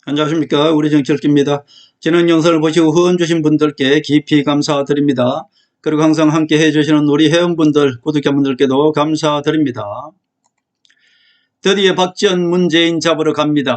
안녕하십니까. 우리 정치읽기입니다. 지난 영상을 보시고 후원 주신 분들께 깊이 감사드립니다. 그리고 항상 함께 해주시는 우리 회원분들, 구독자분들께도 감사드립니다. 드디어 박지원 문재인 잡으러 갑니다.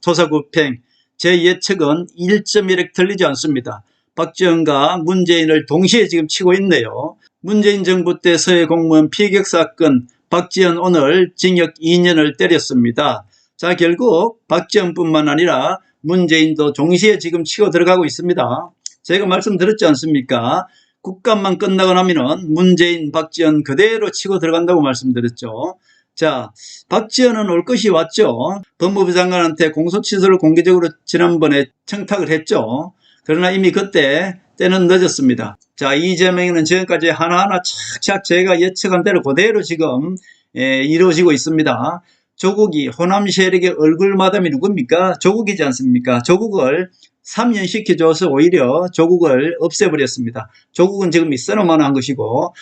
토사구팽. 제 예측은 1.1획 틀리지 않습니다. 박지원과 문재인을 동시에 지금 치고 있네요. 문재인 정부 때 서해 공무원 피격 사건, 박지원 오늘 징역 2년을 때렸습니다. 자, 결국 박지원뿐만 아니라 문재인도 동시에 지금 치고 들어가고 있습니다. 제가 말씀드렸지 않습니까? 국감만 끝나고 나면은 문재인, 박지원 그대로 치고 들어간다고 말씀드렸죠. 자, 박지원은 올 것이 왔죠. 법무부 장관한테 공소시효를 공개적으로 지난번에 청탁을 했죠. 그러나 이미 그때 때는 늦었습니다. 자, 이재명은 지금까지 하나하나 착착 제가 예측한 대로 그대로 지금 이루어지고 있습니다. 조국이 호남 세력의 얼굴 마담이 누굽니까? 조국이지 않습니까? 조국을 3년 시켜줘서 오히려 조국을 없애버렸습니다. 조국은 지금 있어야만 한 것이고,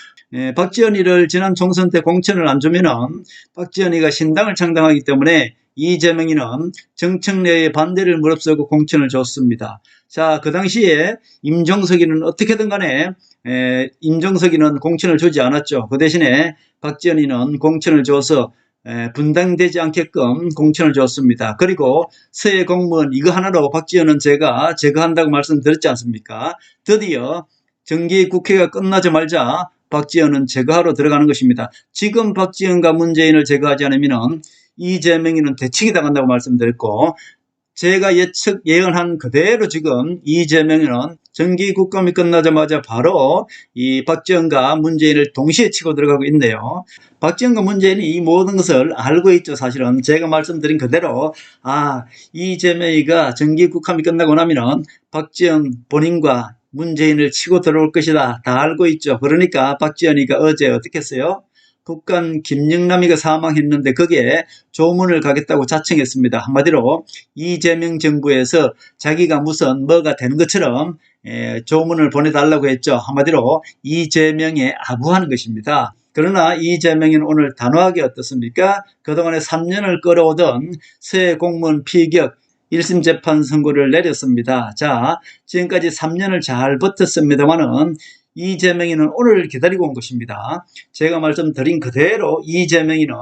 박지원이를 지난 총선 때 공천을 안 주면은 박지원이가 신당을 창당하기 때문에 이재명이는 정청 내의 반대를 무릅쓰고 공천을 줬습니다. 자, 그 당시에 임종석이는 어떻게든 간에 임종석이는 공천을 주지 않았죠. 그 대신에 박지원이는 공천을 줘서 분당되지 않게끔 공천을 줬습니다. 그리고 서해 공무원 이거 하나로 박지원은 제가 제거한다고 말씀드렸지 않습니까? 드디어 정기국회가 끝나자마자 박지원은 제거하러 들어가는 것입니다. 지금 박지원과 문재인을 제거하지 않으면 이재명이는 대치기 당한다고 말씀드렸고, 제가 예언한 그대로 지금 이재명은 정기국감이 끝나자마자 바로 이 박지원과 문재인을 동시에 치고 들어가고 있네요. 박지원과 문재인이 이 모든 것을 알고 있죠. 사실은 제가 말씀드린 그대로 이재명이가 정기국감이 끝나고 나면은 박지원 본인과 문재인을 치고 들어올 것이다. 다 알고 있죠. 그러니까 박지원이가 어제 어떻게 했어요? 북한 김영남이가 사망했는데 거기에 조문을 가겠다고 자청했습니다. 한마디로 이재명 정부에서 자기가 무슨 뭐가 되는 것처럼 조문을 보내달라고 했죠. 한마디로 이재명에 아부하는 것입니다. 그러나 이재명은 오늘 단호하게 어떻습니까? 그동안에 3년을 끌어오던 서해 공무원 피격 1심 재판 선고를 내렸습니다. 자, 지금까지 3년을 잘 버텼습니다만은 이재명이는 오늘 기다리고 온 것입니다. 제가 말씀드린 그대로 이재명이는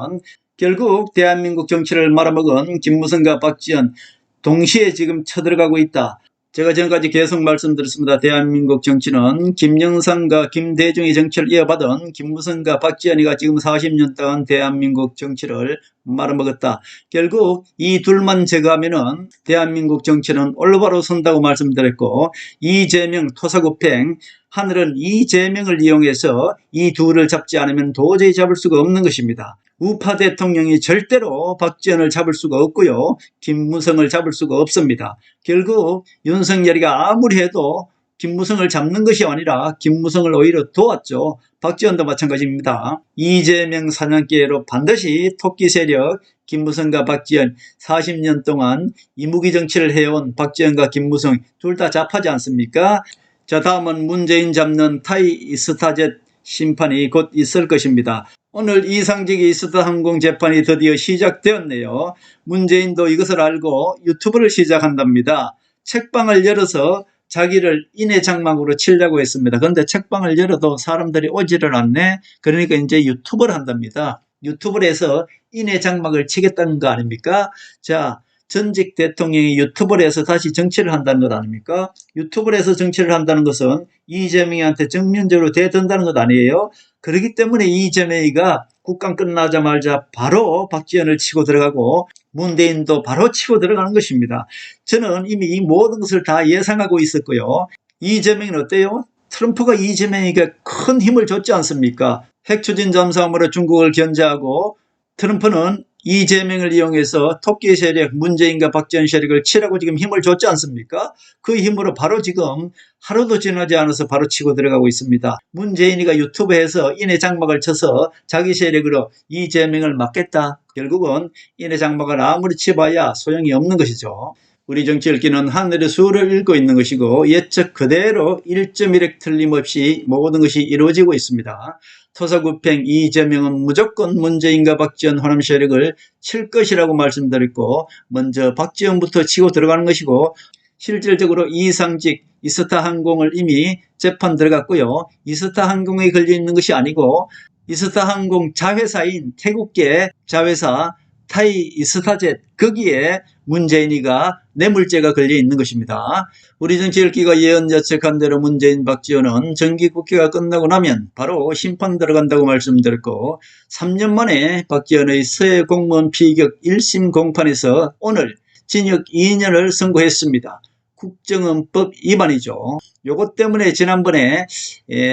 결국 대한민국 정치를 말아먹은 김무성과 박지원 동시에 지금 쳐들어가고 있다. 제가 지금까지 계속 말씀드렸습니다. 대한민국 정치는 김영삼과 김대중의 정치를 이어받은 김무성과 박지원이가 지금 40년 동안 대한민국 정치를 말아먹었다. 결국 이 둘만 제거하면은 대한민국 정치는 올바로 선다고 말씀드렸고, 이재명 토사구팽, 하늘은 이재명을 이용해서 이 둘을 잡지 않으면 도저히 잡을 수가 없는 것입니다. 우파 대통령이 절대로 박지원을 잡을 수가 없고요. 김무성을 잡을 수가 없습니다. 결국 윤석열이가 아무리 해도 김무성을 잡는 것이 아니라 김무성을 오히려 도왔죠. 박지원도 마찬가지입니다. 이재명 사냥개로 반드시 토끼 세력 김무성과 박지원 40년 동안 이무기 정치를 해온 박지원과 김무성 둘 다 잡하지 않습니까? 자, 다음은 문재인 잡는 타이스타젯 심판이 곧 있을 것입니다. 오늘 이상직 이스타 항공 재판이 드디어 시작되었네요. 문재인도 이것을 알고 유튜브를 시작한답니다. 책방을 열어서 자기를 인해 장막으로 치려고 했습니다. 그런데 책방을 열어도 사람들이 오지를 않네. 그러니까 이제 유튜브를 한답니다. 유튜브를 해서 인해 장막을 치겠다는 거 아닙니까? 자, 전직 대통령이 유튜브를 해서 다시 정치를 한다는 것 아닙니까? 유튜브를 해서 정치를 한다는 것은 이재명한테 정면적으로 대든다는 것 아니에요? 그렇기 때문에 이재명이가 국감 끝나자마자 바로 박지원을 치고 들어가고 문재인도 바로 치고 들어가는 것입니다. 저는 이미 이 모든 것을 다 예상하고 있었고요. 이재명은 어때요? 트럼프가 이재명에게 큰 힘을 줬지 않습니까? 핵추진 잠수함으로 중국을 견제하고, 트럼프는 이재명을 이용해서 토끼 세력, 문재인과 박지원 세력을 치라고 지금 힘을 줬지 않습니까? 그 힘으로 바로 지금 하루도 지나지 않아서 바로 치고 들어가고 있습니다. 문재인이가 유튜브에서 인해 장막을 쳐서 자기 세력으로 이재명을 막겠다. 결국은 인해 장막을 아무리 치봐야 소용이 없는 것이죠. 우리 정치 읽기는 하늘의 수를 읽고 있는 것이고 예측 그대로 1.1획 틀림없이 모든 것이 이루어지고 있습니다. 토사구팽 이재명은 무조건 문재인과 박지원 호남 세력을 칠 것이라고 말씀드렸고 먼저 박지원부터 치고 들어가는 것이고 실질적으로 이상직 이스타항공을 이미 재판 들어갔고요. 이스타항공에 걸려있는 것이 아니고 이스타항공 자회사인 태국계 자회사 타이 이스타젯 거기에 문재인이가 뇌물죄가 걸려 있는 것입니다. 우리 정치 읽기가 예언 예측한 대로 문재인 박지원은 정기국회가 끝나고 나면 바로 심판 들어간다고 말씀드렸고 3년 만에 박지원의 서해 공무원 피격 1심 공판에서 오늘 징역 2년을 선고했습니다. 국정원법 위반이죠. 요것 때문에 지난번에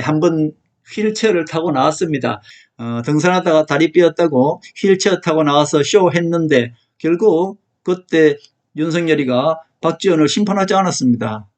한번 휠체어를 타고 나왔습니다. 등산하다가 다리 삐었다고 휠체어 타고 나와서 쇼했는데 결국 그때 윤석열이가 박지원을 심판하지 않았습니다.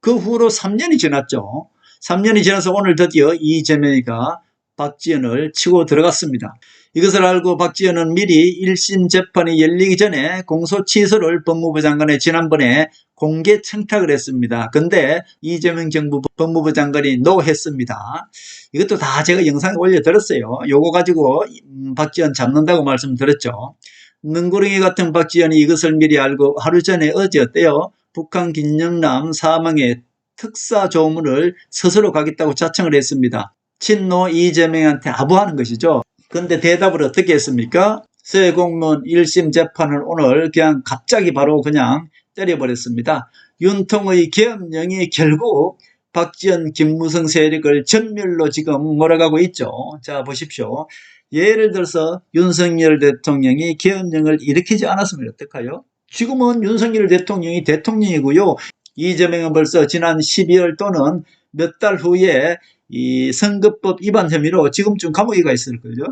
그 후로 3년이 지났죠. 3년이 지나서 오늘 드디어 이재명이가 박지원을 치고 들어갔습니다. 이것을 알고 박지원은 미리 1심 재판이 열리기 전에 공소 취소를 법무부 장관에 지난번에 공개 청탁을 했습니다. 근데 이재명 정부 법무부 장관이 노했습니다. 이것도 다 제가 영상에 올려드렸어요. 요거 가지고 박지원 잡는다고 말씀드렸죠. 능구렁이 같은 박지원이 이것을 미리 알고 하루 전에 어제 어때요? 북한 김영남 사망의 특사 조문을 스스로 가겠다고 자청을 했습니다. 친노 이재명한테 아부하는 것이죠. 근데 대답을 어떻게 했습니까? 서해 공무원 1심 재판을 오늘 그냥 갑자기 바로 그냥 때려버렸습니다. 윤통의 계엄령이 결국 박지원 김무성 세력을 전멸로 지금 몰아가고 있죠. 자 보십시오. 예를 들어서 윤석열 대통령이 계엄령을 일으키지 않았으면 어떡해요? 지금은 윤석열 대통령이 대통령이고요. 이재명은 벌써 지난 12월 또는 몇 달 후에 이 선거법 위반 혐의로 지금쯤 감옥에 가 있을 거죠.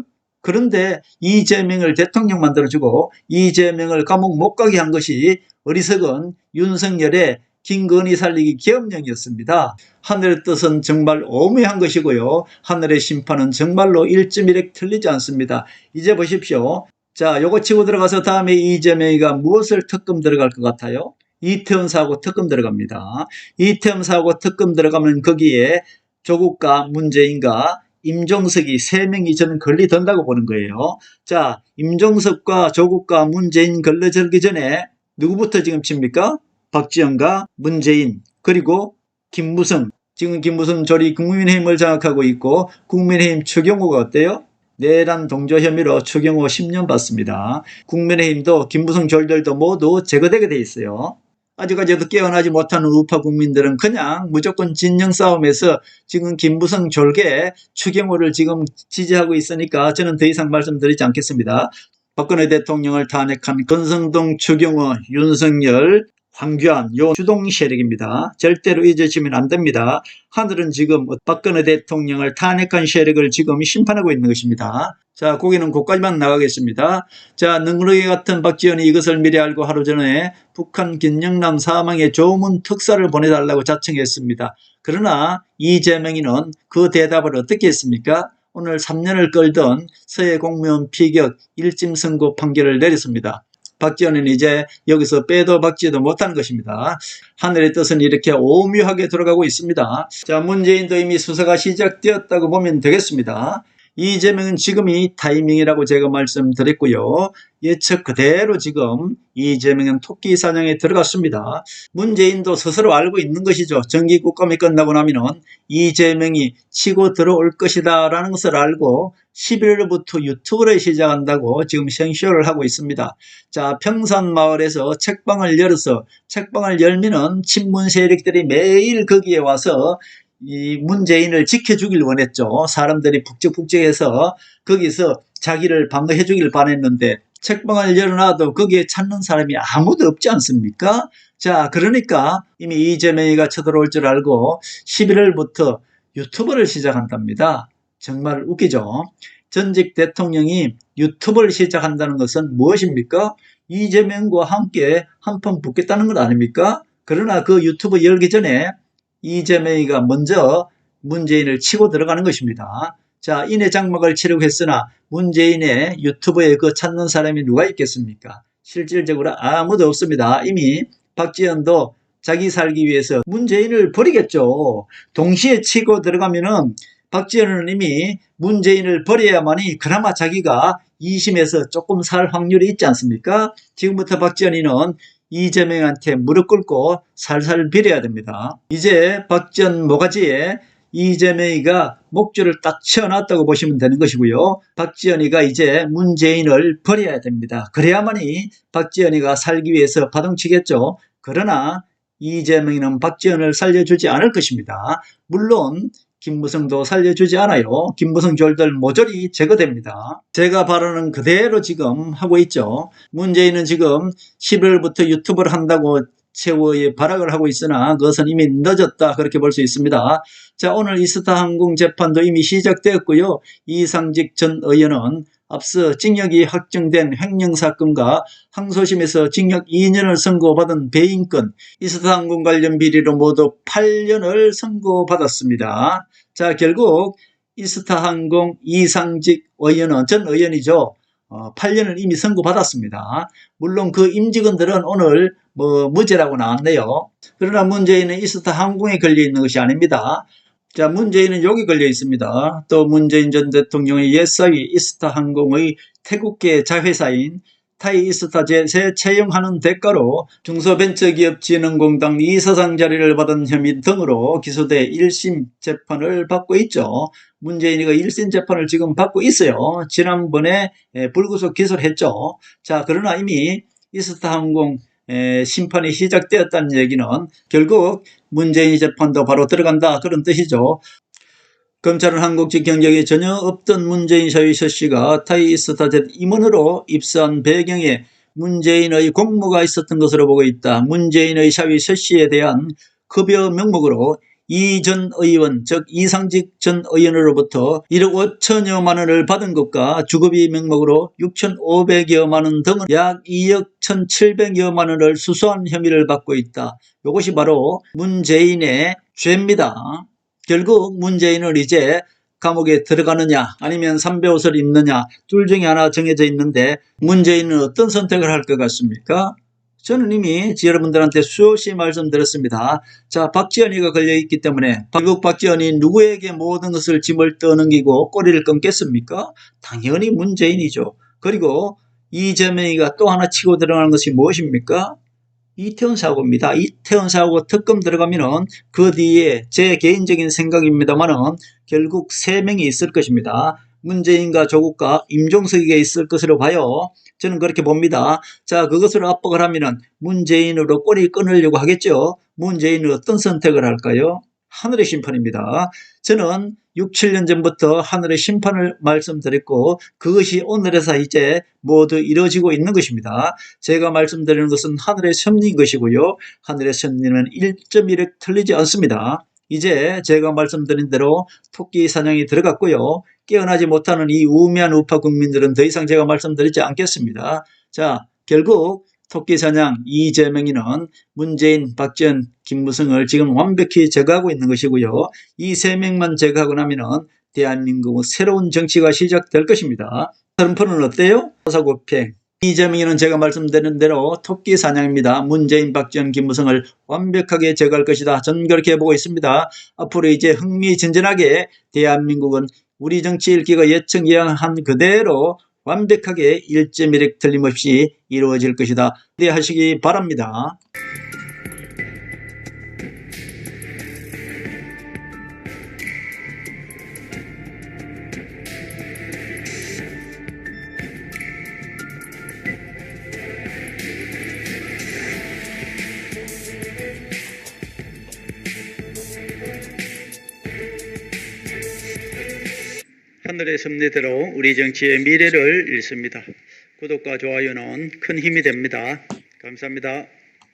그런데 이재명을 대통령 만들어주고 이재명을 감옥 못 가게 한 것이 어리석은 윤석열의 김건희 살리기 계엄령이었습니다. 하늘의 뜻은 정말 오묘한 것이고요. 하늘의 심판은 정말로 1.1획 틀리지 않습니다. 이제 보십시오. 자, 요거 치고 들어가서 다음에 이재명이가 무엇을 특검 들어갈 것 같아요? 이태원 사고 특검 들어갑니다. 이태원 사고 특검 들어가면 거기에 조국과 문재인과 임종석이 3명이 저는 걸리던다고 보는 거예요. 자, 임종석과 조국과 문재인 걸려들기 전에 누구부터 지금 칩니까? 박지원과 문재인 그리고 김무성. 지금 김무성 조리 국민의힘을 장악하고 있고 국민의힘 추경호가 어때요? 내란 동조 혐의로 추경호 10년 받습니다. 국민의힘도 김무성 졸들도 모두 제거되게 돼 있어요. 아직까지도 깨어나지 못하는 우파 국민들은 그냥 무조건 진영 싸움에서 지금 김무성 졸개 추경호를 지금 지지하고 있으니까 저는 더 이상 말씀드리지 않겠습니다. 박근혜 대통령을 탄핵한 권성동, 추경호, 윤석열, 황교안 요 주동 세력입니다. 절대로 잊으시면 안 됩니다. 하늘은 지금 박근혜 대통령을 탄핵한 세력을 지금 심판하고 있는 것입니다. 자, 거기는 거기까지만 나가겠습니다. 자, 능구렁이 같은 박지원이 이것을 미리 알고 하루 전에 북한 김영남 사망의 조문 특사를 보내달라고 자청했습니다. 그러나 이재명이는 그 대답을 어떻게 했습니까? 오늘 3년을 끌던 서해 공무원 피격 1심 선고 판결을 내렸습니다. 박지원은 이제 여기서 빼도 박지도 못하는 것입니다. 하늘의 뜻은 이렇게 오묘하게 들어가고 있습니다. 자, 문재인도 이미 수사가 시작되었다고 보면 되겠습니다. 이재명은 지금이 타이밍이라고 제가 말씀드렸고요. 예측 그대로 지금 이재명은 토끼 사냥에 들어갔습니다. 문재인도 스스로 알고 있는 것이죠. 정기국감이 끝나고 나면은 이재명이 치고 들어올 것이다 라는 것을 알고 11월부터 유튜브를 시작한다고 지금 생쇼를 하고 있습니다. 자, 평산마을에서 책방을 열어서 책방을 열면은 친문 세력들이 매일 거기에 와서 이 문재인을 지켜주길 원했죠. 사람들이 북적북적해서 거기서 자기를 방어해 주길 바랬는데 책방을 열어놔도 거기에 찾는 사람이 아무도 없지 않습니까? 자, 그러니까 이미 이재명이가 쳐들어올 줄 알고 11월부터 유튜브를 시작한답니다. 정말 웃기죠. 전직 대통령이 유튜브를 시작한다는 것은 무엇입니까? 이재명과 함께 한판 붙겠다는 것 아닙니까? 그러나 그 유튜브 열기 전에 이재명이가 먼저 문재인을 치고 들어가는 것입니다. 자, 인해 장막을 치려고 했으나 문재인의 유튜브에 그 찾는 사람이 누가 있겠습니까? 실질적으로 아무도 없습니다. 이미 박지원도 자기 살기 위해서 문재인을 버리겠죠. 동시에 치고 들어가면은 박지원은 이미 문재인을 버려야만이 그나마 자기가 2심에서 조금 살 확률이 있지 않습니까? 지금부터 박지원이는 이재명한테 무릎 꿇고 살살 빌어야 됩니다. 이제 박지원 모가지에 이재명이가 목줄을 딱 채워놨다고 보시면 되는 것이고요. 박지원이가 이제 문재인을 버려야 됩니다. 그래야만이 박지원이가 살기 위해서 파동치겠죠. 그러나 이재명이는 박지원을 살려주지 않을 것입니다. 물론 김무성도 살려주지 않아요. 김무성 졸들 모조리 제거됩니다. 제가 발언은 그대로 지금 하고 있죠. 문재인은 지금 11월부터 유튜브를 한다고 최후의 발악을 하고 있으나 그것은 이미 늦었다 그렇게 볼 수 있습니다. 자, 오늘 이스타항공 재판도 이미 시작되었고요. 이상직 전 의원은 앞서 징역이 확정된 횡령사건과 항소심에서 징역 2년을 선고받은 배임권, 이스타항공 관련 비리로 모두 8년을 선고받았습니다. 자, 결국 이스타항공 이상직 의원은 전 의원이죠. 8년을 이미 선고받았습니다. 물론 그 임직원들은 오늘 무죄라고 나왔네요. 그러나 문재인은 이스타항공에 걸려 있는 것이 아닙니다. 자, 문재인은 여기 걸려 있습니다. 또 문재인 전 대통령의 옛사위 이스타항공의 태국계 자회사인 타이이스타젯에 채용하는 대가로 중소벤처기업진흥공단 이사장 자리를 받은 혐의 등으로 기소돼 1심 재판을 받고 있죠. 문재인이가 1심 재판을 지금 받고 있어요. 지난번에 불구속 기소를 했죠. 자, 그러나 이미 이스타항공 심판이 시작되었다는 얘기는 결국 문재인 재판도 바로 들어간다 그런 뜻이죠. 검찰은 한국직 경력이 전혀 없던 문재인 샤위 셔 씨가 타이이스타젯 임원으로 입사한 배경에 문재인의 공모가 있었던 것으로 보고 있다. 문재인의 샤위 셔 씨에 대한 급여 명목으로 이 전 의원, 즉 이상직 전 의원으로부터 1억 5천여만 원을 받은 것과 주급이 명목으로 6,500여만 원 등은 약 2억 1,700여만 원을 수수한 혐의를 받고 있다. 이것이 바로 문재인의 죄입니다. 결국 문재인은 이제 감옥에 들어가느냐 아니면 삼배옷을 입느냐 둘 중에 하나 정해져 있는데 문재인은 어떤 선택을 할 것 같습니까? 저는 이미 여러분들한테 수없이 말씀드렸습니다. 자, 박지원이가 걸려있기 때문에 결국 박지원이 누구에게 모든 것을 짐을 떠넘기고 꼬리를 끊겠습니까? 당연히 문재인이죠. 그리고 이재명이가 또 하나 치고 들어가는 것이 무엇입니까? 이태원 사고입니다. 이태원 사고 특검 들어가면은 그 뒤에 제 개인적인 생각입니다만은 결국 3명이 있을 것입니다. 문재인과 조국과 임종석에게 있을 것으로 봐요. 저는 그렇게 봅니다. 자, 그것을 압박을 하면은 문재인으로 꼬리 끊으려고 하겠죠. 문재인은 어떤 선택을 할까요? 하늘의 심판입니다. 저는 6, 7년 전부터 하늘의 심판을 말씀드렸고 그것이 오늘에서 이제 모두 이루어지고 있는 것입니다. 제가 말씀드리는 것은 하늘의 섭리인 것이고요. 하늘의 섭리는 1.1획 틀리지 않습니다. 이제 제가 말씀드린 대로 토끼 사냥이 들어갔고요. 깨어나지 못하는 이 우매한 우파 국민들은 더 이상 제가 말씀드리지 않겠습니다. 자, 결국 토끼 사냥 이재명이는 문재인, 박지원, 김무성을 지금 완벽히 제거하고 있는 것이고요. 이 3명만 제거하고 나면은 대한민국은 새로운 정치가 시작될 것입니다. 트럼프는 어때요? 사고팽. 이재명이는 제가 말씀드린 대로 토끼 사냥입니다. 문재인, 박지원, 김무성을 완벽하게 제거할 것이다. 저는 그렇게 보고 있습니다. 앞으로 이제 흥미진진하게 대한민국은 우리 정치 읽기가 예측예언한 그대로 완벽하게 1.1획 틀림없이 이루어질 것이다. 기대하시기 바랍니다. 하늘의 섭리대로 우리 정치의 미래를 읽습니다. 구독과 좋아요는 큰 힘이 됩니다. 감사합니다.